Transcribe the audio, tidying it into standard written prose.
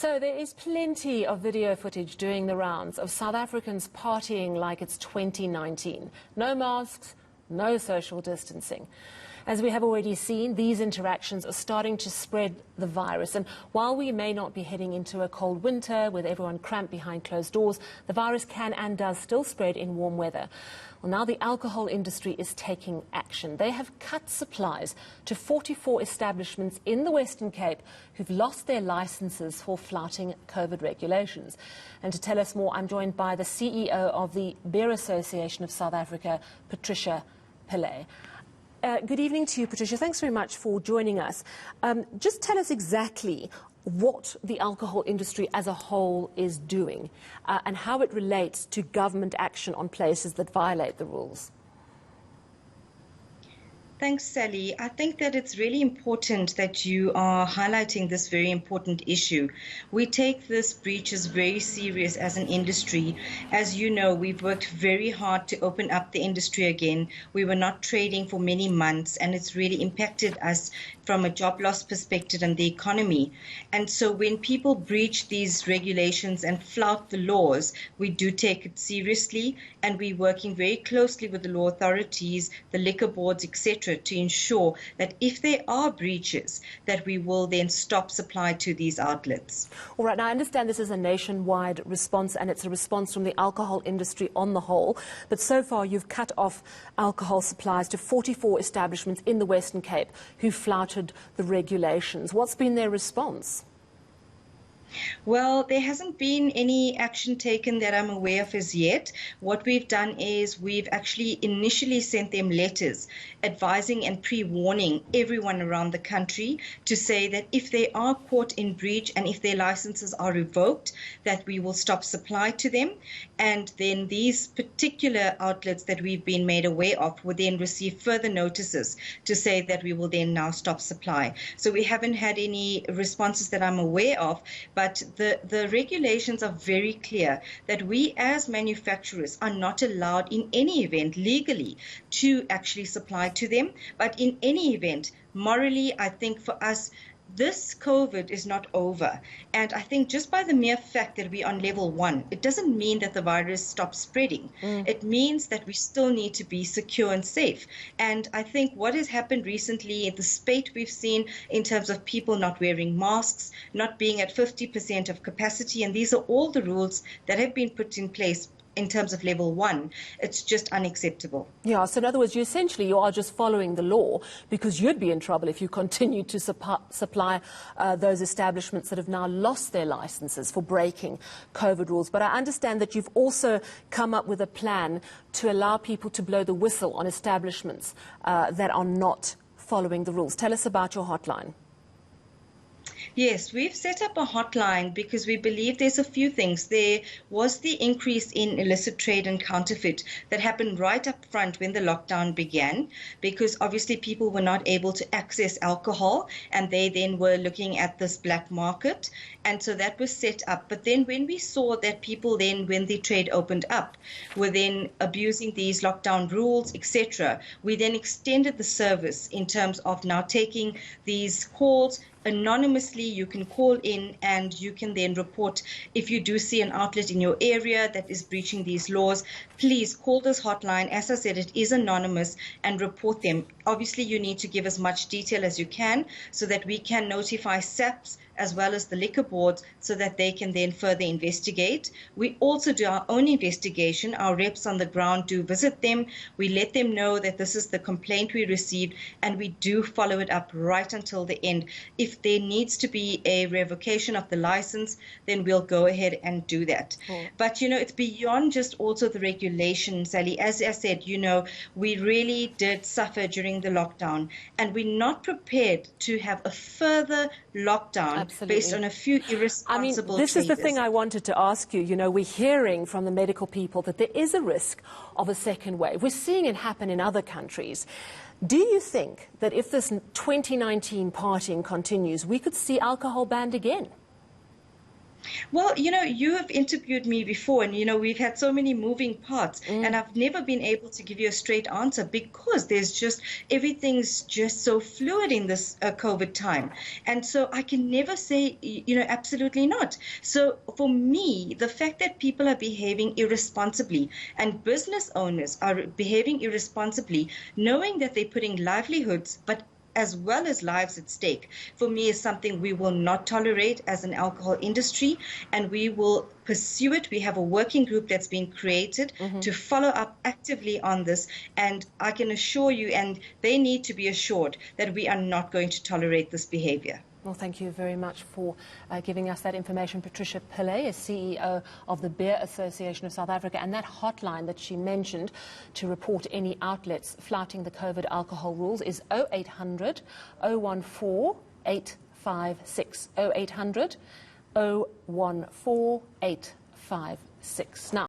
So there is plenty of video footage doing the rounds of South Africans partying like it's 2019. No masks, no social distancing. As we have already seen, these interactions are starting to spread the virus. And while we may not be heading into a cold winter with everyone cramped behind closed doors, the virus can and does still spread in warm weather. Well, now the alcohol industry is taking action. They have cut supplies to 44 establishments in the Western Cape who've lost their licenses for flouting COVID regulations. And to tell us more, I'm joined by the CEO of the Beer Association of South Africa, Patricia Pillay. Good evening to you, Patricia. Thanks very much for joining us. Just tell us exactly what the alcohol industry as a whole is doing and how it relates to government action on places that violate the rules. Thanks, Sally. I think that it's really important that you are highlighting this very important issue. We take this breach as very serious as an industry. As you know, we've worked very hard to open up the industry again. We were not trading for many months, and it's really impacted us from a job loss perspective and the economy. And so when people breach these regulations and flout the laws, we do take it seriously, and we're working very closely with the law authorities, the liquor boards, etc., to ensure that if there are breaches, that we will then stop supply to these outlets. All right, now I understand this is a nationwide response and it's a response from the alcohol industry on the whole, but so far you've cut off alcohol supplies to 44 establishments in the Western Cape who flouted the regulations. What's been their response? Well, there hasn't been any action taken that I'm aware of as yet. What we've done is we've actually initially sent them letters advising and pre-warning everyone around the country to say that if they are caught in breach and if their licenses are revoked, that we will stop supply to them. And then these particular outlets that we've been made aware of will then receive further notices to say that we will then now stop supply. So we haven't had any responses that I'm aware of. But the regulations are very clear that we as manufacturers are not allowed in any event legally to actually supply to them. But in any event, morally, I think for us, this COVID is not over. And I think just by the mere fact that we're on level 1, it doesn't mean that the virus stops spreading. It means that we still need to be secure and safe. And I think what has happened recently, the spate we've seen in terms of people not wearing masks, not being at 50% of capacity, and these are all the rules that have been put in place in terms of level 1, it's just unacceptable. Yeah, so in other words, you are just following the law because you'd be in trouble if you continued to supply those establishments that have now lost their licenses for breaking COVID rules. But I understand that you've also come up with a plan to allow people to blow the whistle on establishments that are not following the rules. Tell us about your hotline. Yes, we've set up a hotline because we believe there's a few things. There was the increase in illicit trade and counterfeit that happened right up front when the lockdown began, because obviously people were not able to access alcohol and they then were looking at this black market. And so that was set up. But then when we saw that people then, when the trade opened up, were then abusing these lockdown rules, etc., we then extended the service in terms of now taking these calls anonymously. You can call in and you can then report if you do see an outlet in your area that is breaching these laws. Please call this hotline. As I said, it is anonymous, and report them. Obviously, you need to give as much detail as you can so that we can notify SAPs as well as the liquor boards so that they can then further investigate. We also do our own investigation. Our reps on the ground do visit them. We let them know that this is the complaint we received, and we do follow it up right until the end. If there needs to be a revocation of the license, then we'll go ahead and do that. But, it's beyond just also the regulation, Sally. As I said, we really did suffer during the lockdown, and we're not prepared to have a further lockdown based on a few irresponsible this traders. is the thing I wanted to ask you. We're hearing from the medical people that there is a risk of a second wave. We're seeing it happen in other countries. Do you think that if this 2019 partying continues, we could see alcohol banned again? Well, you have interviewed me before, and we've had so many moving parts, and I've never been able to give you a straight answer because everything's just so fluid in this COVID time. And so I can never say, absolutely not. So for me, the fact that people are behaving irresponsibly and business owners are behaving irresponsibly, knowing that they're putting livelihoods, but as well as lives at stake, for me is something we will not tolerate as an alcohol industry, and we will pursue it. We have a working group that's been created to follow up actively on this, and I can assure you, and they need to be assured, that we are not going to tolerate this behavior. Well, thank you very much for giving us that information. Patricia Pillay is CEO of the Beer Association of South Africa, and that hotline that she mentioned to report any outlets flouting the COVID alcohol rules is 0800 014 856. 0800 014 856. Now,